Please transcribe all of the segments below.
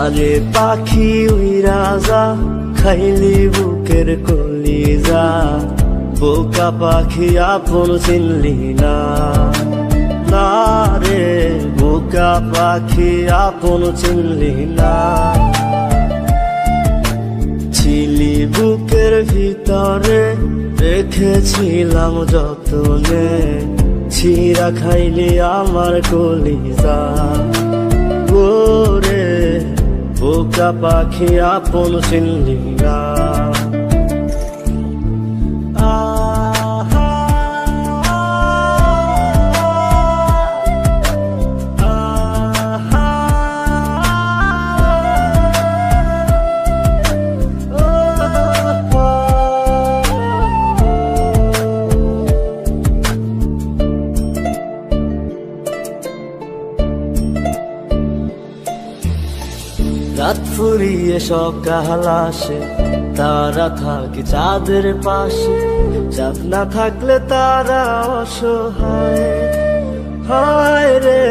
যারে পাখি উইরা যা খাইলি বুকের কলিজা, বোকা পাখি আপন চিনলি না, না রে বোকা পাখি আপন চিনলি না। ছিলি বুকের ভিতরে রেখেছিলাম যতনে, ছিঁড়া খাইলি আমার কলিজা, ওরে বোকা পাখি আপন চিনলি না। রাত ফুরিয়ে সকাল আসে, তারা থাকে চাঁদের পাশে, চাঁদ না থাকলে তারা অসহায়, হায় রে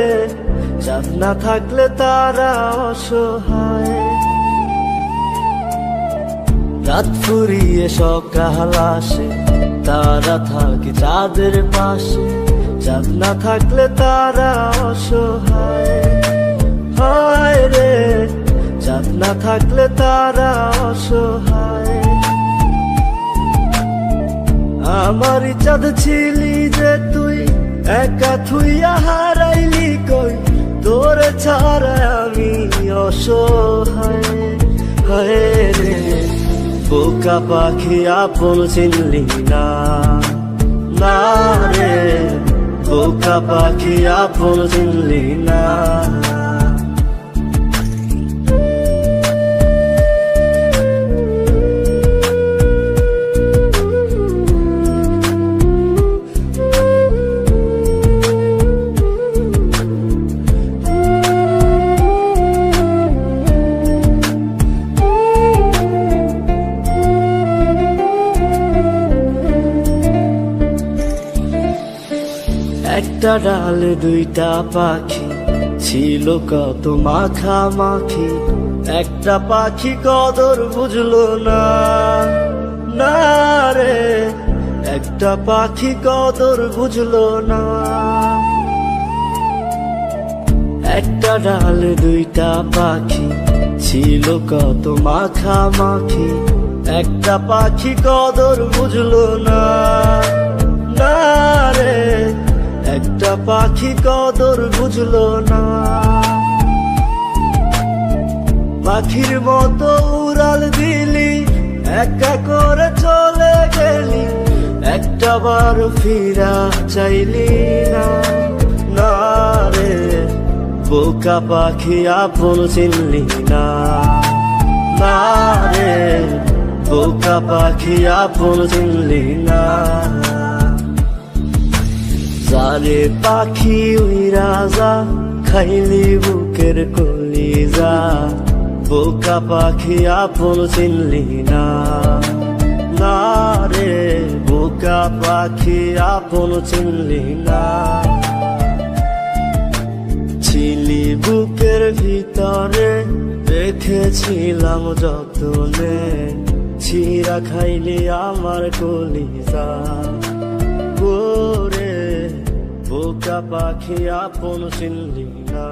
চাঁদ না থাকলে তারা অসহায়। রাত ফুরিয়ে সকাল আসে, তারা থাকে চাঁদের পাশে, চাঁদ না থাকলে তারা অসহায়, হায় রে চাঁদ না থাকলে তারা অসহায়। আমারই চাঁদ ছিলি যে তুই, একা থুইয়া হারাইলি কই, তোরে ছাড়া আমি অসহায়, হায় রে বোকা পাখি আপন চিনলি না, না রে বোকা পাখি আপন চিনলি না। একটা ডালে দুইটা পাখি, ছিল কত মাখামাখি, একটা পাখি কদর বুঝলো না, না রে একটা পাখি কদর বুঝলো না। একটা ডালে দুইটা পাখি, ছিল কত মাখামাখি, একটা পাখি কদর বুঝলো না, না রে একটা পাখি কদর বুঝলো না। পাখির মতো উড়াল দিলি, একা করে চলে গেলি, একটা বার ফিরা চাইলি না, না রে বোকা পাখি আপন চিনলি না, না রে বোকা পাখি আপন চিনলি না। যারে পাখি উইরা যা খাইলি বুকের কলিজা, বোকা পাখি আপন চিনলি না, না রে বোকা পাখি আপন চিনলি না। ছিলি বুকের ভিতরে রেখেছিলাম যতনে, ছিঁড়া খাইলি আমার কলিজা, ওরে বোকা পাখি আপন চিনলি না।